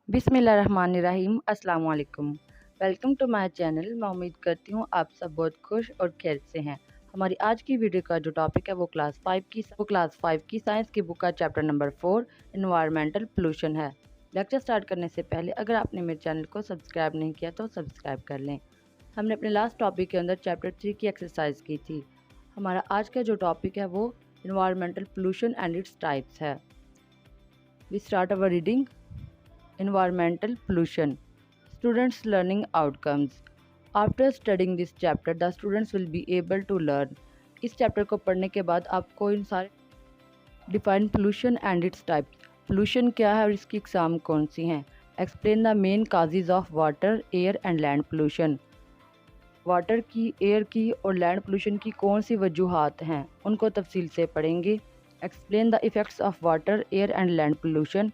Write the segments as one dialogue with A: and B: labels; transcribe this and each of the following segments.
A: बिस्मिल्लाहिर्रहमानिर्रहीम। अस्सलाम वालेकुम। Welcome to my channel. मैं उम्मीद करती हूँ आप सब बहुत खुश और खैर से हैं। हमारी आज की वीडियो का जो टॉपिक है वो क्लास 5 की साइंस की बुक का चैप्टर नंबर 4 एनवायरमेंटल पोल्यूशन है। लेक्चर स्टार्ट करने से पहले अगर आपने मेरे चैनल को सब्सक्राइब नहीं किया तो सब्सक्राइब कर लें। हमने अपने लास्ट टॉपिक के अंदर चैप्टर 3 की एक्सरसाइज की थी। हमारा आज का जो टॉपिक है वो environmental pollution and its types है। We start our reading. Environmental pollution. Students' learning outcomes. After studying this chapter, the students will be able to learn. इस चैप्टर को पढ़ने के बाद आपको इन सारे define pollution and its types, pollution क्या है और इसकी इकसाम कौन सी हैं। Explain the main causes of water, air and land pollution. Water की, एयर की और लैंड पोल्यूशन की कौन सी वजूहात हैं उनको तफसील से पढ़ेंगे। Explain the effects of water, air and land pollution.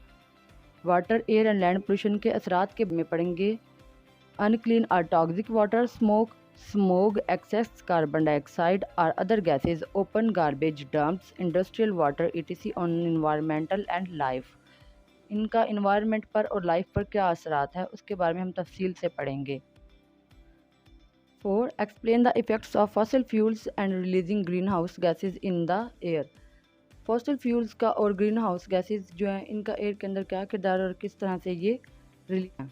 A: Water, air and land pollution के असरात के में पढ़ेंगे। अनक्लीन और toxic water, smoke, excess carbon dioxide और other gases, open garbage dumps, industrial water ETC on environmental and life. इनका environment पर और लाइफ पर क्या असरात है उसके बारे में हम तफसील से पढ़ेंगे। 4. Explain the effects of fossil fuels and releasing green house gases in the air. Fossil fuels का और ग्रीन हाउस गैसेज जो हैं इनका एयर के अंदर क्या किरदार और किस तरह से ये रिलीज हैं।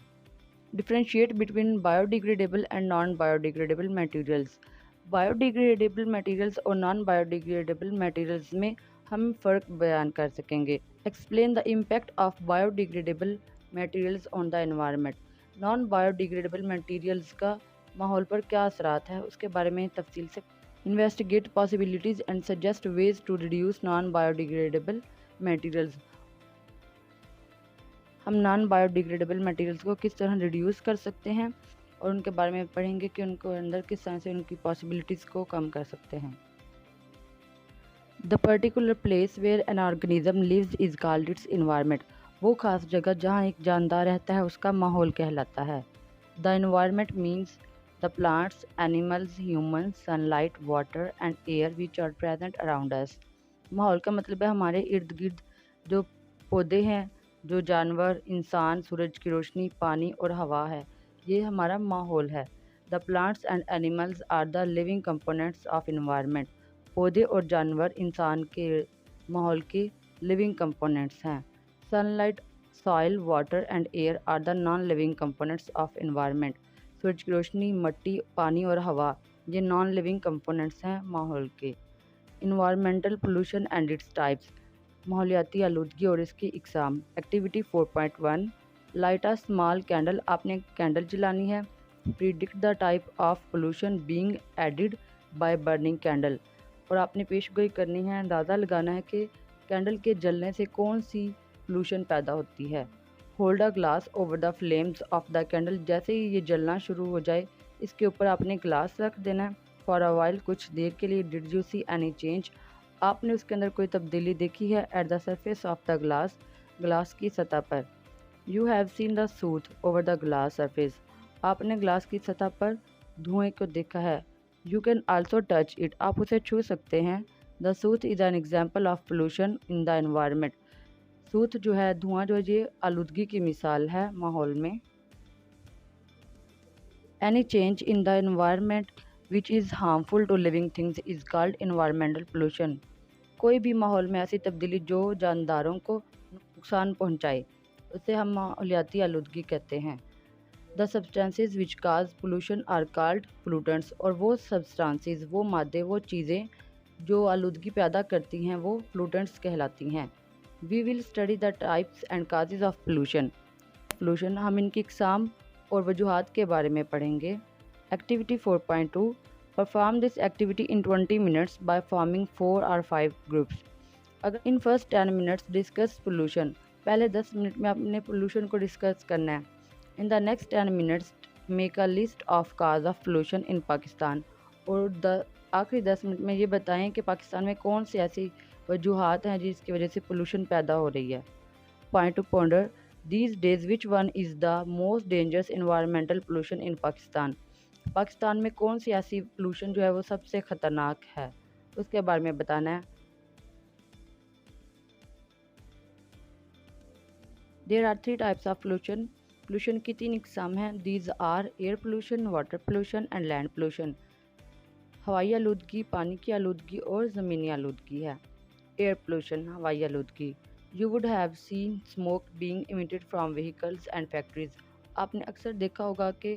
A: Differentiate between biodegradable and non biodegradable materials. Biodegradable materials और नॉन बायोडिग्रेडेबल मटेरियल्स में हम फ़र्क बयान कर सकेंगे। Explain the impact of biodegradable materials on the environment. Non biodegradable materials का माहौल पर क्या असरात है उसके बारे में तफसील से। Investigate possibilities and suggest ways to reduce non-biodegradable materials. हम नॉन बायोडिग्रेडेबल मटेरियल्स को किस तरह रिड्यूस कर सकते हैं और उनके बारे में पढ़ेंगे कि उनको अंदर किस तरह से उनकी पॉसिबिलिटीज़ को कम कर सकते हैं। The particular place where an organism lives is called its environment. वो खास जगह जहाँ एक जानदार रहता है उसका माहौल कहलाता है। The environment means the plants, animals, humans, sunlight, water and air which are present around us. माहौल का मतलब है हमारे इर्द गिर्द जो पौधे हैं, जो जानवर, इंसान, सूरज की रोशनी, पानी और हवा है, ये हमारा माहौल है। The plants and animals are the living components of environment. पौधे और जानवर इंसान के माहौल के living components हैं। Sunlight, soil, water and air are the non-living components of environment. सूरज की रोशनी, मट्टी, पानी और हवा ये नॉन लिविंग कंपोनेंट्स हैं माहौल के। Environmental pollution and its types. माहौलियाती आलूदगी और इसकी इकसाम। Activity 4.1 light a small candle. आपने कैंडल जलानी है। Predict the type of pollution being added by burning candle. और आपने पेशगोई करनी है, अंदाज़ा लगाना है कि कैंडल के जलने से कौन सी पोल्यूशन पैदा होती है। Hold a glass over the flames of the candle. जैसे ही ये जलना शुरू हो जाए इसके ऊपर आपने ग्लास रख देना है। फॉर अ वाइल, कुछ देर के लिए। Did you see any change. आपने उसके अंदर कोई तब्दीली देखी है। At the surface of the glass, glass की सतह पर। You have seen the soothe over the glass surface. आपने ग्लास की सतह पर धुएं को देखा है। You can also touch it. आप उसे छू सकते हैं। The soothe is an example of pollution in the environment. Soothe जो है, धुआं जो है, ये आलूदगी की मिसाल है माहौल में। Any change in the environment which is harmful to living things is called environmental pollution. कोई भी माहौल में ऐसी तब्दीली जो जानदारों को नुकसान पहुंचाए उसे हम माहौलियाती आलूदगी कहते हैं। The substances which cause pollution are called pollutants. और वो सब्सटेंसेस, वो मादे, वो चीज़ें जो आलूदगी पैदा करती हैं वो पोल्यूटेंट्स कहलाती हैं। We will study the types and causes of pollution. हम इनकी इकसाम और वजूहात के बारे में पढ़ेंगे। Activity 4.2 perform this activity in 20 minutes by forming 4 और 5 ग्रुप्स। अगर in first 10 minutes discuss pollution. पहले 10 मिनट में आपने पोल्यूशन को डिस्कस करना है। In the next 10 minutes make a list of cause of pollution in Pakistan. और आखिरी 10 मिनट में ये बताएं कि पाकिस्तान में कौन सी ऐसी वजूहात हैं जिसकी वजह से पोल्यूशन पैदा हो रही है। Point two ponder these days which one is the most dangerous environmental pollution in Pakistan. Pakistan में कौन सी ऐसी पोल्यूशन जो है वो सबसे ख़तरनाक है उसके बारे में बताना है। There are three types of pollution. Pollution की तीन इकसाम हैं. These are air pollution, water pollution and land pollution. हवाई आलूदगी, पानी की आलूदगी और ज़मीनी आलूदगी है. Air pollution, हवाई आलूदगी. You would have seen smoke being emitted from vehicles and factories. आपने अक्सर देखा होगा कि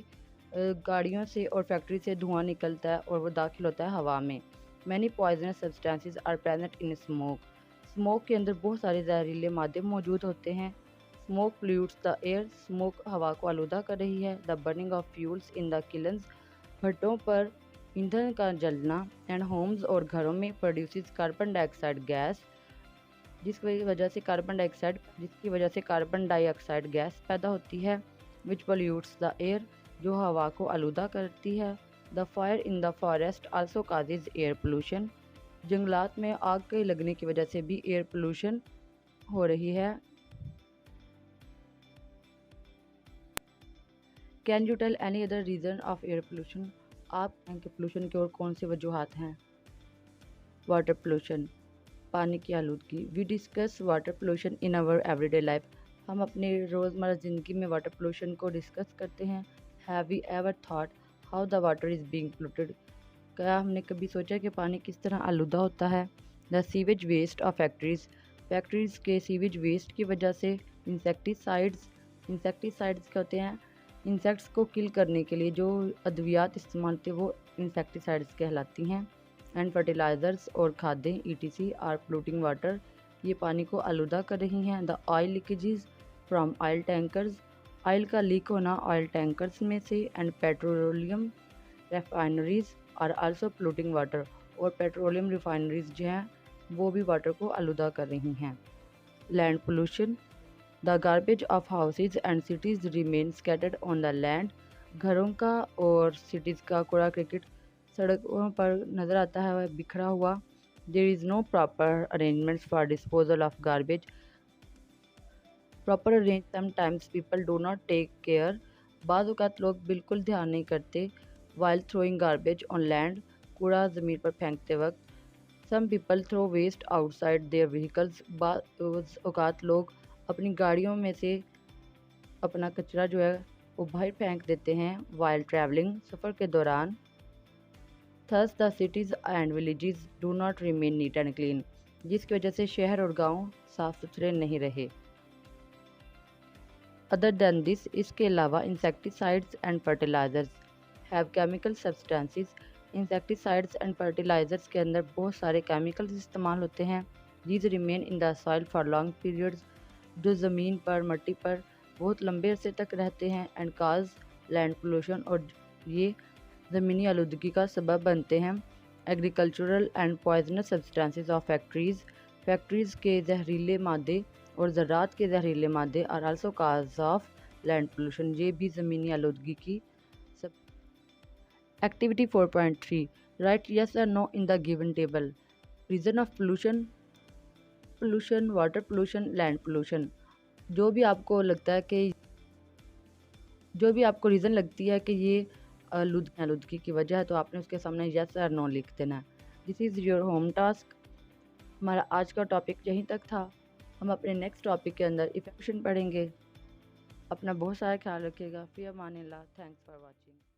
A: गाड़ियों से और फैक्ट्री से धुआं निकलता है और वो दाखिल होता है हवा में. Many poisonous substances are present in smoke. Smoke के अंदर बहुत सारे जहरीले मादे मौजूद होते हैं. Smoke pollutes the air. Smoke हवा को आलूदा कर रही है. The burning of fuels in the kilns. भट्टों पर ईंधन का जलना. And homes और घरों में produces कार्बन डाइऑक्साइड गैस. जिसकी वजह से कार्बन डाइऑक्साइड गैस पैदा होती है. Which pollutes the air. जो हवा को आलूदा करती है. The fire in the forest also causes air pollution. जंगलात में आग के लगने की वजह से भी एयर पोल्यूशन हो रही है. Can you tell any other reason of air pollution. आप के पोल्यूशन की और कौन सी वजूहात हैं. वाटर पोल्यूशन, पानी की आलूदगी. We discuss water pollution in our everyday life. हम अपने रोज़मर्रा ज़िंदगी में वाटर पोल्यूशन को डिस्कस करते हैं. Have we ever thought how the water is being polluted. क्या हमने कभी सोचा कि पानी किस तरह आलूदा होता है. The sewage waste of factories के सीवेज वेस्ट की वजह से. इंसेक्टिसाइड्स क्या होते हैं. इंसेक्ट्स को किल करने के लिए जो अद्वियात इस्तेमाल होते हैं वो इंसेक्टिसाइड्स कहलाती हैं. एंड फर्टिलाइज़र्स और खादें ETC आर पोल्यूटिंग वाटर. ये पानी को आलूदा कर रही हैं. The oil leakages from oil tankers. Oil का लीक होना ऑयल टैंकर्स में से. And petroleum refineries are also polluting water. और पेट्रोलियम रिफाइनरीज जो हैं वो भी वाटर को आलूदा कर रही हैं. Land pollution. The garbage of houses and cities remain scattered on the land. घरों का और सिटीज़ का कूड़ा क्रिकेट सड़कों पर नज़र आता है बिखरा हुआ. There is no proper arrangements for disposal of garbage. Proper arrange sometimes people do not take care. बाज़ औक़ात लोग बिल्कुल ध्यान नहीं करते. While throwing garbage on land. कूड़ा ज़मीन पर फेंकते वक्त. Some people throw waste outside their vehicles. बाज़ औक़ात लोग अपनी गाड़ियों में से अपना कचरा जो है वो बाहर फेंक देते हैं. वाइल ट्रैवलिंग, सफ़र के दौरान. Thus the cities and villages do not remain neat and clean. जिसकी वजह से शहर और गांव साफ़ सुथरे नहीं रहे. अदर दैन दिस, इसके अलावा insecticides and fertilisers have chemical substances. Insecticides and fertilisers के अंदर बहुत सारे केमिकल्स इस्तेमाल होते हैं. These remain in the soil for long periods. जो ज़मीन पर मट्टी पर बहुत लंबे अरसे तक रहते हैं. And cause land pollution. और ये ज़मीनी आलूदगी का सबब बनते हैं. Agricultural and poisonous substances of factories के जहरीले मादे और ज़रात के जहरीले मादे are also cause of land pollution. ये भी ज़मीनी आलूदगी की सब. एक्टिविटी 4.3. राइट यस और no in the given table. Reason of pollution, water pollution, land pollution. जो भी आपको रीज़न लगती है कि ये आलूदगी की वजह है तो आपने उसके सामने यस और नो लिख देना है. This is your home task. हमारा आज का टॉपिक यहीं तक था. हम अपने नेक्स्ट टॉपिक के अंदर इफेक्शन पढ़ेंगे. अपना बहुत सारा ख्याल रखिएगा. फ़ी अमानिल्लाह. Thanks for watching.